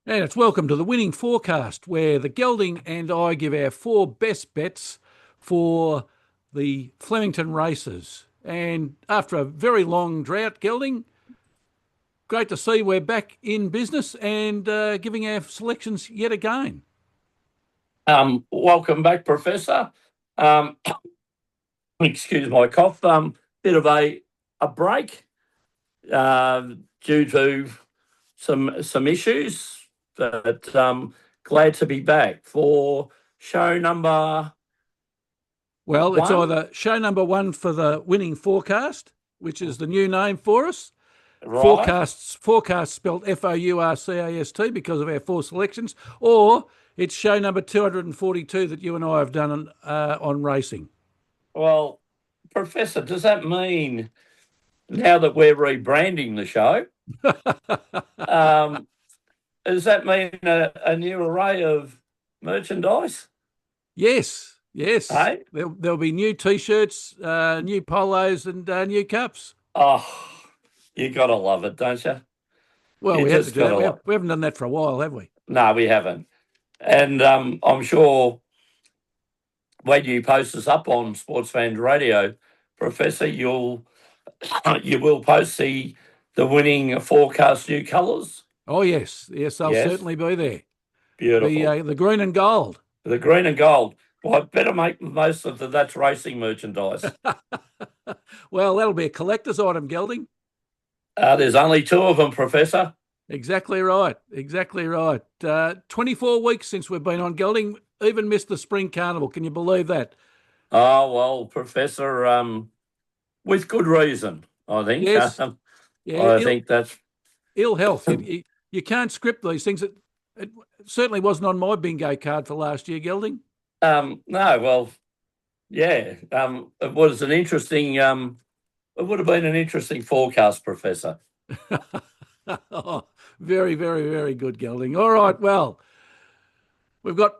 And it's welcome to the Winning Forecast, where the Gelding and I give our four best bets for the Flemington races. And after a very long drought, Gelding, great to see we're back in business and giving our selections yet again. Welcome back, Professor. Um, excuse my cough. Bit of a break due to some issues, but glad to be back for show number. Well, it's one. either show number one for the Winning Forecast, which is the new name for us. Right. Forecast spelled Fourcast because of our four selections, or it's show number 242 that you and I have done on racing. Well, Professor, does that mean now that we're rebranding the show, does that mean a new array of merchandise? Yes. Hey? There'll be new T-shirts, new polos, and new cups. Oh, you got to love it, don't you? Well, You we have to just do got to that. love We haven't done that for a while, have we? No, we haven't. And I'm sure when you post us up on Sportsfan Radio, Professor, you will post the winning forecast new colours. Oh yes, they'll Yes, certainly be there. beautiful. The green and gold. The green and gold. Well, I better make the most of the That's Racing merchandise. Well, that'll be a collector's item, Gelding. There's only two of them, Professor. Exactly right. 24 weeks since we've been on Gelding, even missed the spring carnival. Can you believe that? Oh, well, Professor, with good reason, I think. Yes. I think that's ill health. You can't script these things. It certainly wasn't on my bingo card for last year, Gelding. No, well, yeah. It was an interesting. It would have been an interesting forecast, Professor. Oh, very, very, very good, Gelding. All right, well, we've got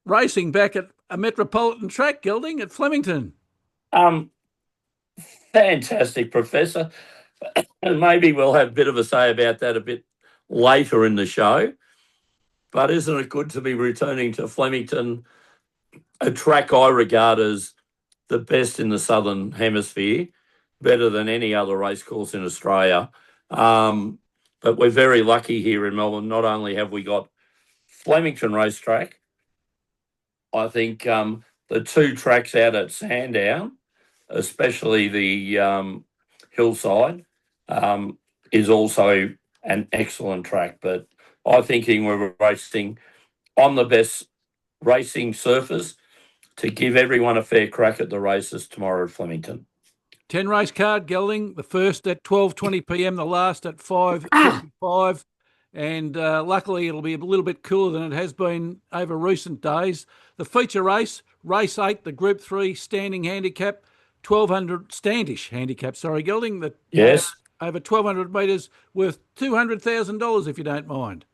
racing back at a metropolitan track, Gelding, at Flemington. Fantastic, Professor. And maybe we'll have a bit of a say about that a bit later in the show. But isn't it good to be returning to Flemington, a track I regard as the best in the Southern Hemisphere, better than any other racecourse in Australia. But we're very lucky here in Melbourne. Not only have we got Flemington racetrack, I think the two tracks out at Sandown, especially the Hillside, is also an excellent track. But I think we're racing on the best racing surface to give everyone a fair crack at the races tomorrow at Flemington. 10 race card, Gelding, the first at 12:20 p.m, the last at 5:55. And luckily it'll be a little bit cooler than it has been over recent days. The feature race 8, the Group 3 standing handicap, 1,200 standish handicap, Gelding. Yes. Over 1,200 metres, worth $200,000 if you don't mind.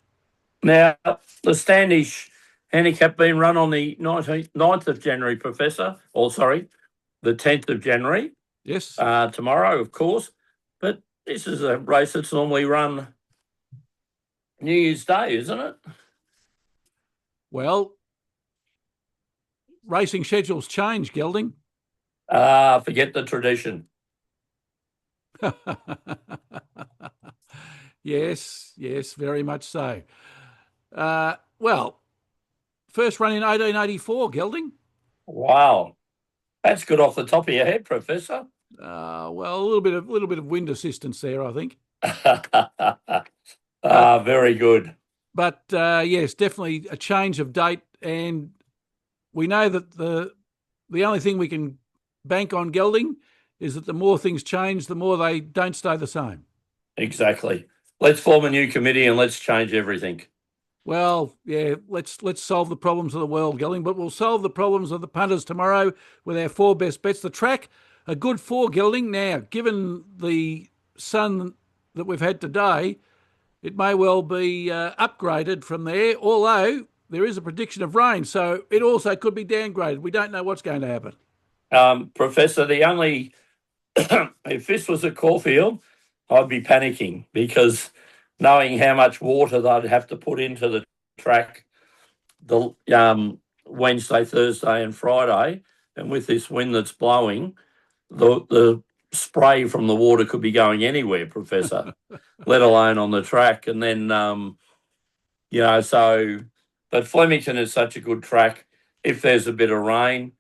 Now, the standish handicap being run on the 9th of January, Professor, the 10th of January. Yes. Tomorrow, of course. But this is a race that's normally run New Year's Day, isn't it? Well, racing schedules change, Gelding. Forget the tradition. Yes, very much so. Well, first run in 1884, Gelding. Wow, that's good off the top of your head, Professor. Well, a little bit of wind assistance there, I think. Very good. But yes, definitely a change of date, and we know that the only thing we can bank on, Gelding, is that the more things change, the more they don't stay the same. Exactly. Let's form a new committee and let's change everything. Well, yeah, let's solve the problems of the world, Gelding, but we'll solve the problems of the punters tomorrow with our four best bets. The track, a good 4, Gelding. Now, given the sun that we've had today, it may well be upgraded from there, although there is a prediction of rain, so it also could be downgraded. We don't know what's going to happen. Professor, if this was a Caulfield, I'd be panicking because knowing how much water they'd have to put into the track the Wednesday, Thursday, and Friday, and with this wind that's blowing, the spray from the water could be going anywhere, Professor, let alone on the track. And then, but Flemington is such a good track. If there's a bit of rain,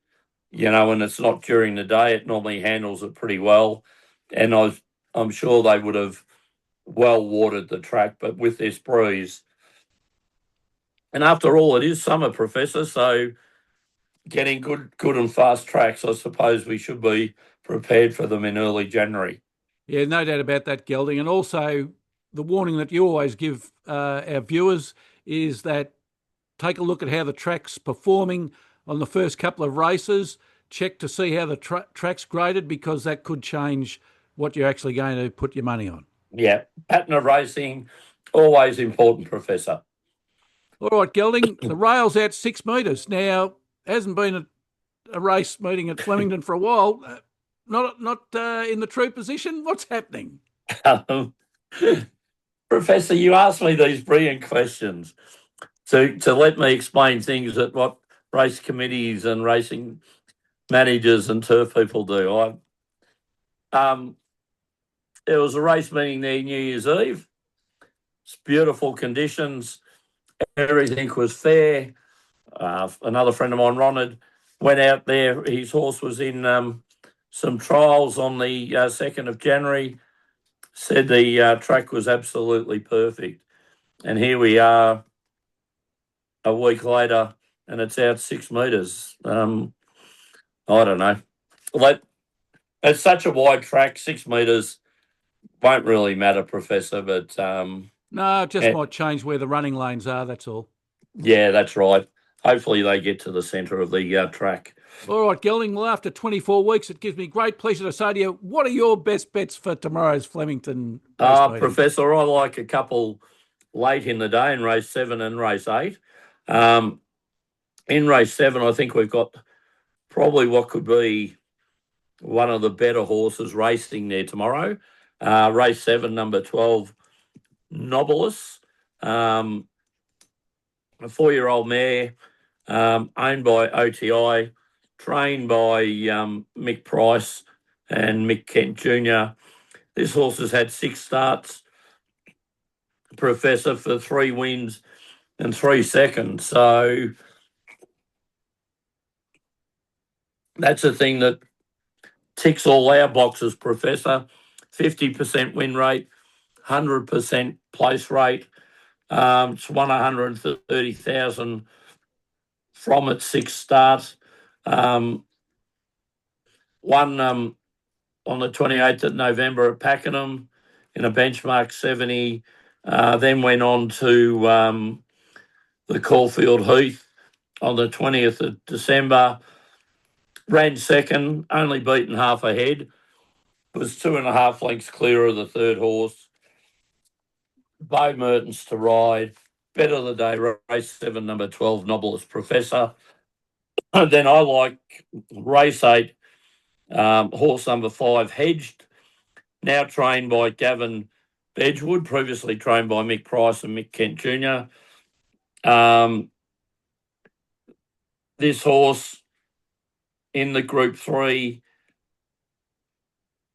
and it's not during the day, it normally handles it pretty well. And I'm sure they would have well watered the track, but with this breeze. And after all, it is summer, Professor, so getting good and fast tracks, I suppose we should be prepared for them in early January. Yeah, no doubt about that, Gelding. And also, the warning that you always give our viewers is that take a look at how the track's performing on the first couple of races. Check to see how the track's graded, because that could change what you're actually going to put your money on. Yeah, pattern of racing, always important, Professor. All right, Gelding, the rail's out 6 metres. Now, hasn't been a race meeting at Flemington for a while. Not in the true position. What's happening? Professor, you asked me these brilliant questions to let me explain things that what race committees and racing managers and turf people do. There was a race meeting there New Year's Eve. It's beautiful conditions. Everything was fair. Another friend of mine, Ronald, went out there. His horse was in some trials on the 2nd of January. Said the track was absolutely perfect. And here we are a week later, and it's out 6 metres. I don't know. It's such a wide track, 6 metres won't really matter, Professor, but... no, it just might change where the running lanes are, that's all. Yeah, that's right. Hopefully they get to the centre of the track. All right, Gelding, well, after 24 weeks, it gives me great pleasure to say to you, what are your best bets for tomorrow's Flemington race meeting? Professor, I like a couple late in the day in race 7 and race 8. In race 7, I think we've got probably what could be one of the better horses racing there tomorrow. Race 7, number 12, Nobilis, a 4-year-old mare, owned by OTI, trained by Mick Price and Mick Kent Jr. This horse has had 6 starts, Professor, for 3 wins and 3 seconds. So that's a thing that ticks all our boxes, Professor. 50% win rate, 100% place rate. It's won 130,000 from its 6 starts. Won on the 28th of November at Pakenham in a benchmark 70. Then went on to the Caulfield Heath on the 20th of December. Ran second, only beaten half ahead. Was 2.5 lengths clear of the third horse. Bo Mertens to ride. Bet of the day, race 7, number 12, Nobilis Professor. And then I like race 8, horse number 5, Hedged, now trained by Gavin Bedgewood, previously trained by Mick Price and Mick Kent Jr. This horse in the Group 3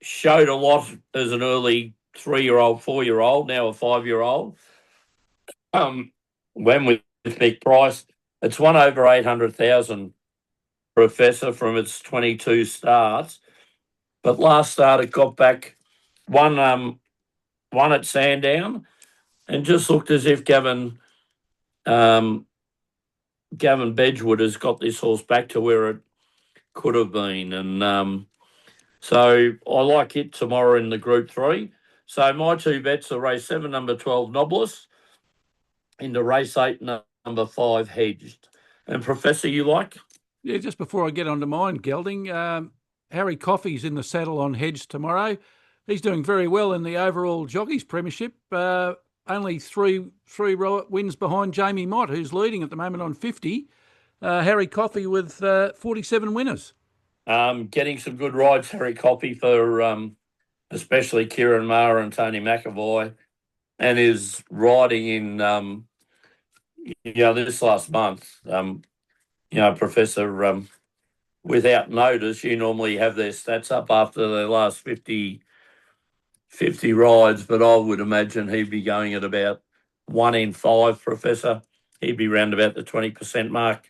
showed a lot as an early 3-year-old, 4-year-old, now a 5-year-old. When with Mick Price, it's won over 800,000, Professor, from its 22 starts. But last start it got back, won at Sandown, and just looked as if Gavin Bedgewood has got this horse back to where it could have been. And so I like it tomorrow in the Group 3. So my 2 bets are race 7, number 12, Nobilis, into race 8, number 5, Hedged. And Professor, you like? Yeah, just before I get on to mine, Gelding, Harry Coffey's in the saddle on Hedged tomorrow. He's doing very well in the overall Jockeys Premiership. Only three wins behind Jamie Mott, who's leading at the moment on 50. Harry Coffey with 47 winners. Getting some good rides, Harry Coffey, for especially Kieran Maher and Tony McAvoy. and is riding in, this last month, Professor, without notice, you normally have their stats up after their last 50 rides, but I would imagine he'd be going at about 1 in 5, Professor. He'd be round about the 20% mark,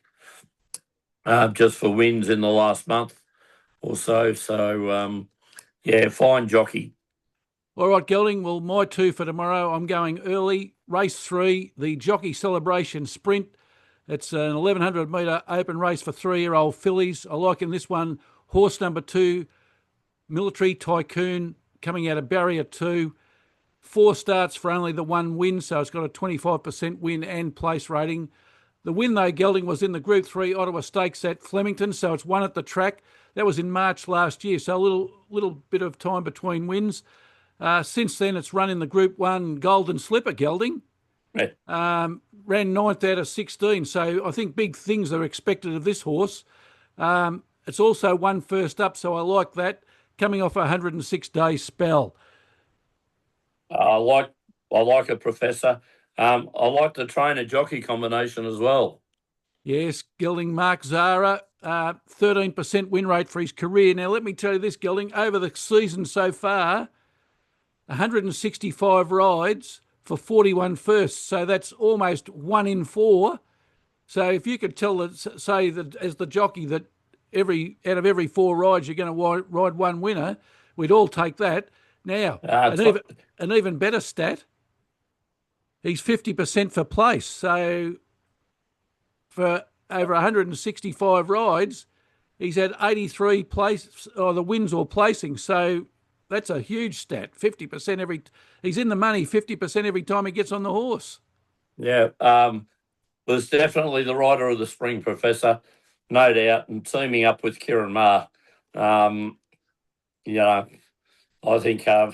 just for wins in the last month or so. So, fine jockey. All right, Gelding. Well, my two for tomorrow, I'm going early. Race 3, the Jockey Celebration Sprint. It's an 1,100 metre open race for 3-year-old fillies. I like in this one, horse number 2, Military Tycoon, coming out of barrier 2. 4 starts for only the 1 win, so it's got a 25% win and place rating. The win, though, Gelding, was in the Group 3 Ottawa Stakes at Flemington, so it's won at the track. That was in March last year, so a little bit of time between wins. Since then, it's run in the Group 1 Golden Slipper, Gelding. Right. Ran 9th out of 16, so I think big things are expected of this horse. It's also won first up, so I like that, coming off a 106-day spell. I like it, Professor. I like the trainer-jockey combination as well. Yes, Gelding, Mark Zara, 13% win rate for his career. Now, let me tell you this, Gelding, over the season so far, 165 rides for 41 firsts. So that's almost 1 in 4. So if you could say that as the jockey that out of every 4 rides you're going to ride 1 winner, we'd all take that. Now, an even better stat, he's 50% for place. So for over 165 rides, he's had 83 the wins or placings. So that's a huge stat. 50% he's in the money 50% every time he gets on the horse. Yeah, was definitely the rider of the spring, Professor, no doubt, and teaming up with Kieran Ma. I think a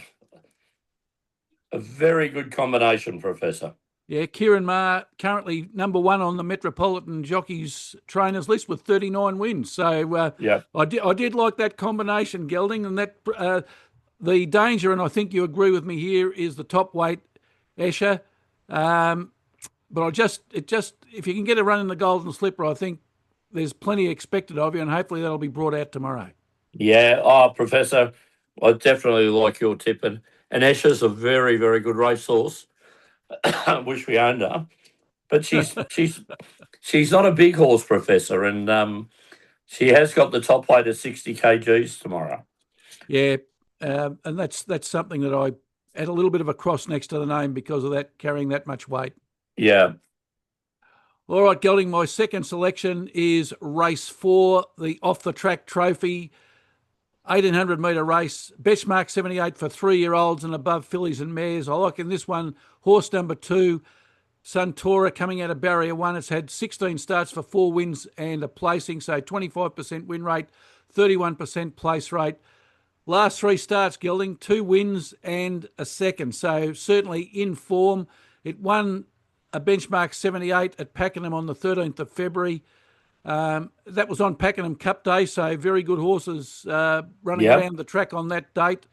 very good combination, Professor. Yeah, Kieran Ma currently number 1 on the Metropolitan Jockeys Trainers list with 39 wins. So I did like that combination, Gelding, and that the danger, and I think you agree with me here, is the top weight Escher. But if you can get a run in the Golden Slipper, I think there's plenty expected of you, and hopefully that'll be brought out tomorrow. Yeah, Professor, I definitely like your tip, and Escher's a very, very good racehorse. I wish we owned her, but she's not a big horse, Professor, and she has got the top weight of 60 kgs tomorrow. Yeah, and that's something that I add a little bit of a cross next to the name because of that, carrying that much weight. Yeah. All right, Gelding, my second selection is race 4, the off-the-track trophy, 1,800 metre race, benchmark 78 for 3-year-olds and above fillies and mares. I like in this one, horse number 2, Suntora, coming out of barrier 1. It's had 16 starts for 4 wins and a placing, so 25% win rate, 31% place rate. Last 3 starts, Gelding, 2 wins and a second, so certainly in form. It won a benchmark 78 at Pakenham on the 13th of February. That was on Pakenham Cup Day, so very good horses running around the track on that date.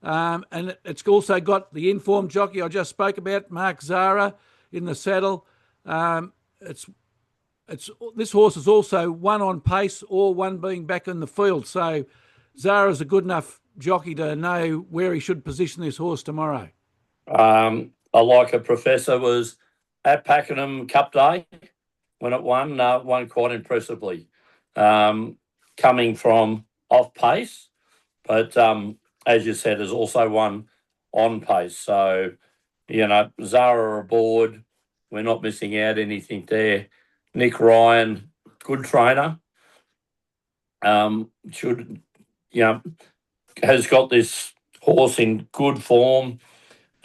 And it's also got the informed jockey I just spoke about, Mark Zara, in the saddle. This horse is also 1 on pace or 1 being back in the field. So Zara's a good enough jockey to know where he should position this horse tomorrow. I like it, Professor, was at Pakenham Cup Day when it won quite impressively, coming from off pace, but as you said, has also won on pace. So, Zara abroad, we're not missing out anything there. Nick Ryan, good trainer, has got this horse in good form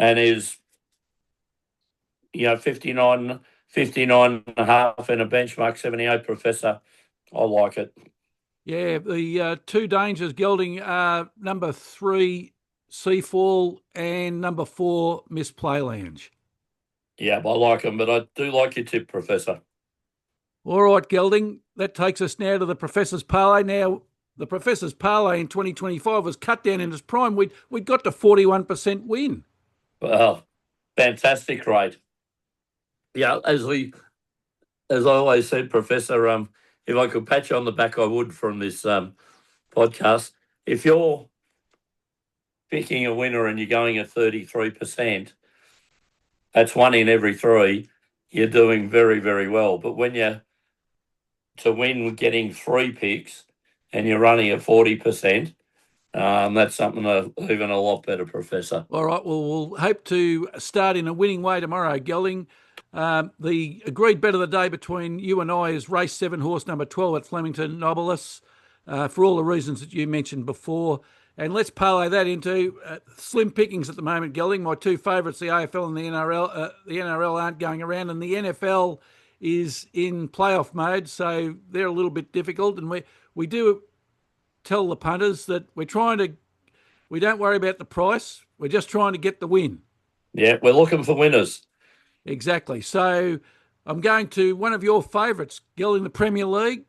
and is 59 and a half and a benchmark 78, Professor. I like it. Yeah, the 2 dangers, Gelding, are number 3, Seafall, and number 4, Miss Playlounge. Yeah, I like them, but I do like your tip, Professor. All right, Gelding, that takes us now to the Professor's Parlay. Now, the Professor's Parlay in 2025 was cut down in its prime. We'd got to 41% win. Well, Fantastic rate. Yeah, as I always said, Professor, if I could pat you on the back, I would from this podcast. If you're picking a winner and you're going at 33%, that's 1 in every 3. You're doing very, very well. But when you're to win getting 3 picks and you're running at 40%, that's something even a lot better, Professor. All right, well, we'll hope to start in a winning way tomorrow, Gelding. The agreed bet of the day between you and I is race 7, horse number 12 at Flemington, Nobilis, for all the reasons that you mentioned before. And let's parlay that into slim pickings at the moment, Gelding. My 2 favourites, the AFL and the NRL. The NRL aren't going around, and the NFL is in playoff mode, so they're a little bit difficult. And we do tell the punters that we don't worry about the price. We're just trying to get the win. Yeah, we're looking for winners. Exactly. So I'm going to one of your favourites, Gelding, the Premier League.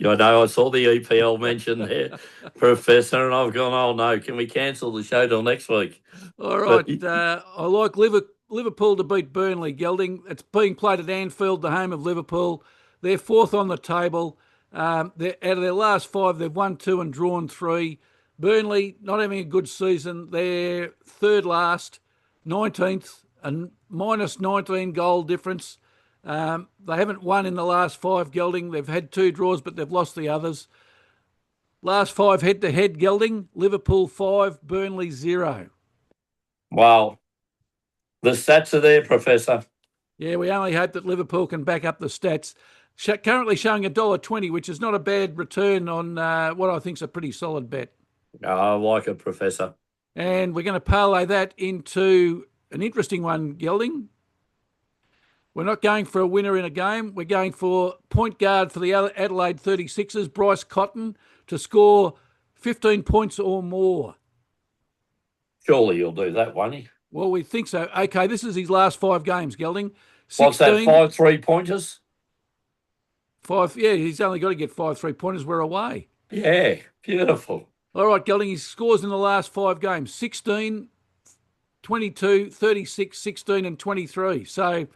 I know, I saw the EPL mentioned there, Professor, and I've gone, oh no, can we cancel the show till next week? All right. I like Liverpool to beat Burnley, Gelding. It's being played at Anfield, the home of Liverpool. They're 4th on the table. Out of their last 5, they've won 2 and drawn 3. Burnley, not having a good season. They're 3rd last, 19th, and minus 19 goal difference. They haven't won in the last 5, Gelding. They've had 2 draws, but they've lost the others. Last 5 head-to-head, Gelding. Liverpool 5, Burnley 0. Wow. The stats are there, Professor. Yeah, we only hope that Liverpool can back up the stats. Currently showing $1.20, which is not a bad return on what I think is a pretty solid bet. I like it, Professor. And we're going to parlay that into an interesting one, Gelding. We're not going for a winner in a game. We're going for point guard for the Adelaide 36ers, Bryce Cotton, to score 15 points or more. Surely you'll do that, won't he? Well, we think so. Okay, this is his last 5 games, Gelding. 16, what's that, 5 3-pointers? 5, yeah, he's only got to get 5 3-pointers. We're away. Yeah, beautiful. All right, Gelding, he scores in the last 5 games, 16, 22, 36, 16 and 23. So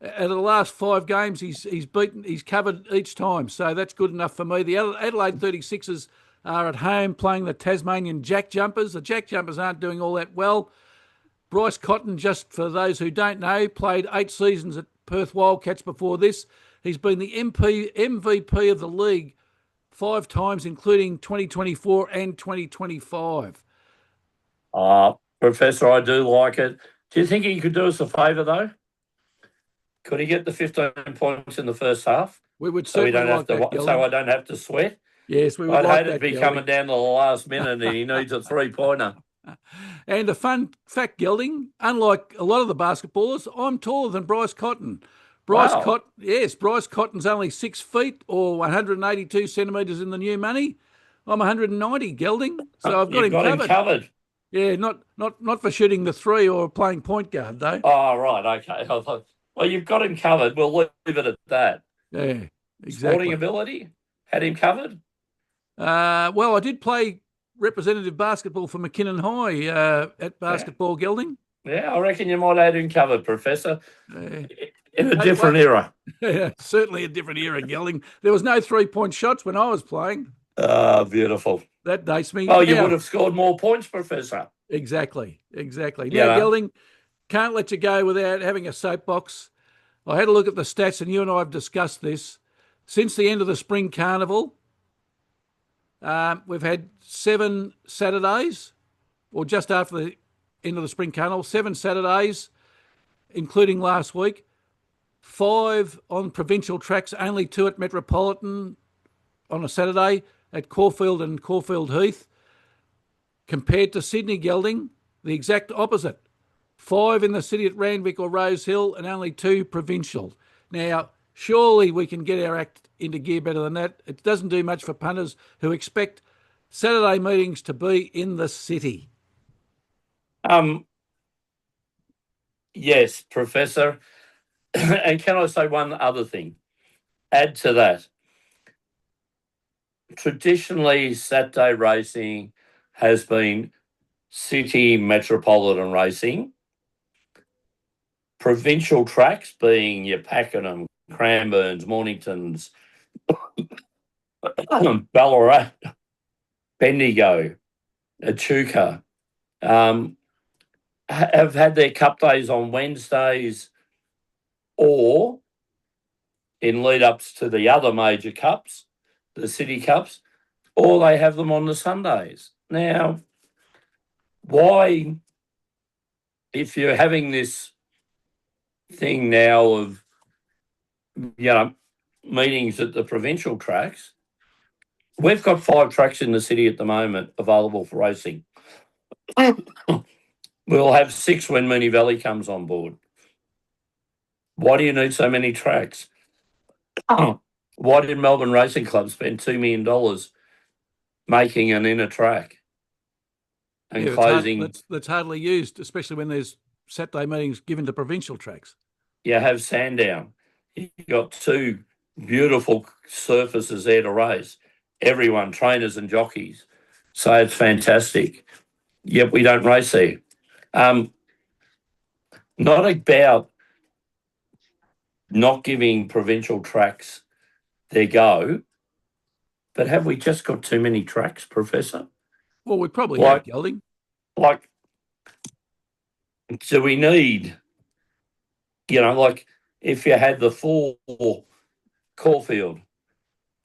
out of the last 5 games, he's covered each time. So that's good enough for me. The Adelaide 36ers are at home playing the Tasmanian Jack Jumpers. The Jack Jumpers aren't doing all that well. Bryce Cotton, just for those who don't know, played 8 seasons at Perth Wildcats before this. He's been the MVP of the league 5 times, including 2024 and 2025. Professor, I do like it. Do you think he could do us a favour, though? Could he get the 15 points in the first half? We would certainly so I don't have to sweat? Yes, we would. I'd hate it to be coming down to the last minute and he needs a 3-pointer. And a fun fact, Gelding, unlike a lot of the basketballers, I'm taller than Bryce Cotton. Bryce Cotton's only 6 feet or 182 centimetres in the new money. I'm 190, Gelding, so I've got him covered. Yeah, not for shooting the 3 or playing point guard, though. Oh, right, okay. Well, you've got him covered. We'll leave it at that. Yeah, exactly. Sporting ability, had him covered? Well, I did play representative basketball for McKinnon High at basketball, Gelding. Yeah, I reckon you might have him covered, Professor. In a different era. Yeah, certainly a different era, Gelding. There was no 3-point shots when I was playing. Beautiful. That dates me. Oh, you would have scored more points, Professor. Exactly. Now, Gelding, can't let you go without having a soapbox. I had a look at the stats, and you and I have discussed this. Since the end of the Spring Carnival, we've had 7 Saturdays, or just after the end of the Spring Carnival, 7 Saturdays, including last week. 5 on provincial tracks, only 2 at Metropolitan on a Saturday at Caulfield and Caulfield Heath. Compared to Sydney, Gelding, the exact opposite. 5 in the city at Randwick or Rose Hill and only 2 provincial. Now, surely we can get our act into gear better than that. It doesn't do much for punters who expect Saturday meetings to be in the city. Yes, Professor. And can I say one other thing? Add to that. Traditionally, Saturday racing has been city metropolitan racing. provincial tracks, being your Pakenham, Cranbournes, Morningtons, Ballarat, Bendigo, Echuca, have had their cup days on Wednesdays or in lead-ups to the other major cups, the city cups, or they have them on the Sundays. Now, why, if you're having this thing now of, meetings at the provincial tracks, we've got 5 tracks in the city at the moment available for racing. We'll have 6 when Moonee Valley comes on board. Why do you need so many tracks? Why did Melbourne Racing Club spend $2 million making an inner track and closing? That's hardly used, especially when there's Saturday meetings given to provincial tracks. You have Sandown. You've got 2 beautiful surfaces there to race. Everyone, trainers and jockeys, say it's fantastic. Yet we don't race there. Not about not giving provincial tracks their go, but have we just got too many tracks, Professor? Well, we probably have, Gelding. Like, do we need, like if you had the 4 Caulfield,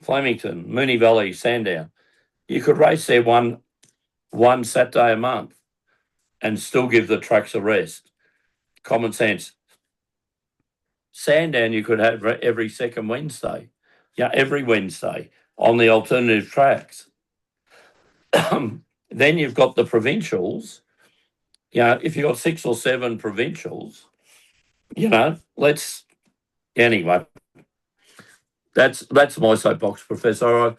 Flemington, Moonee Valley, Sandown, you could race there one Saturday a month and still give the tracks a rest. Common sense. Sandown you could have every second Wednesday. Yeah, every Wednesday on the alternative tracks. Then you've got the provincials. If you've got 6 or 7 provincials, anyway. That's my soapbox, Professor.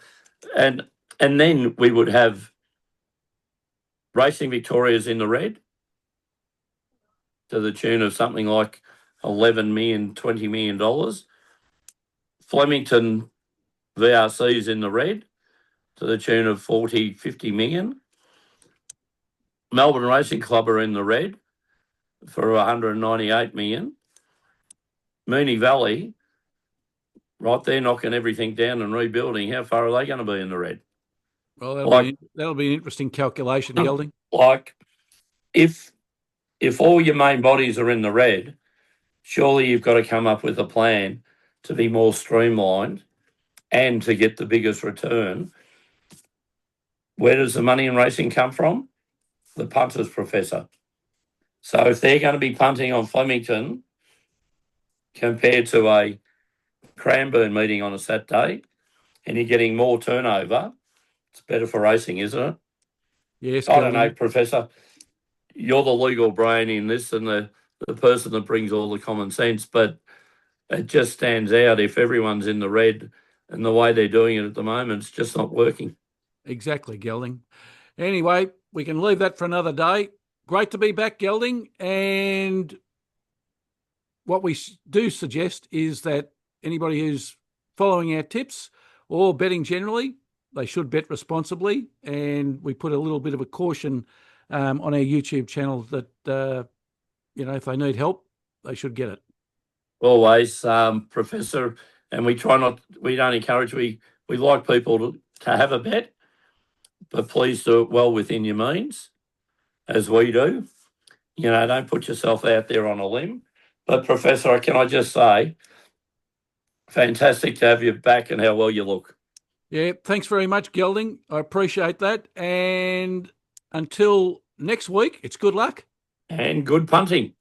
And then we would have Racing Victoria's in the red to the tune of something like $11 million, $20 million. Flemington VRC's in the red to the tune of 40, 50 million. Melbourne Racing Club are in the red for 198 million. Moonee Valley, right there knocking everything down and rebuilding. How far are they going to be in the red? Well, that'll be an interesting calculation, Gelding. Like, if all your main bodies are in the red, surely you've got to come up with a plan to be more streamlined and to get the biggest return. Where does the money in racing come from? The punters, Professor. So if they're going to be punting on Flemington compared to a Cranbourne meeting on a Saturday and you're getting more turnover, it's better for racing, isn't it? Yes, I don't know, Professor. You're the legal brain in this and the person that brings all the common sense, but it just stands out. If everyone's in the red and the way they're doing it at the moment, it's just not working. Exactly, Gelding. Anyway, we can leave that for another day. Great to be back, Gelding. And what we do suggest is that anybody who's following our tips or betting generally, they should bet responsibly. And we put a little bit of a caution on our YouTube channel that, if they need help, they should get it. Always, Professor, and we don't encourage, we like people to have a bet, but please do it well within your means, as we do. Don't put yourself out there on a limb. But Professor, can I just say, fantastic to have you back and how well you look. Yeah, thanks very much, Gelding. I appreciate that. And until next week, it's good luck. And good punting.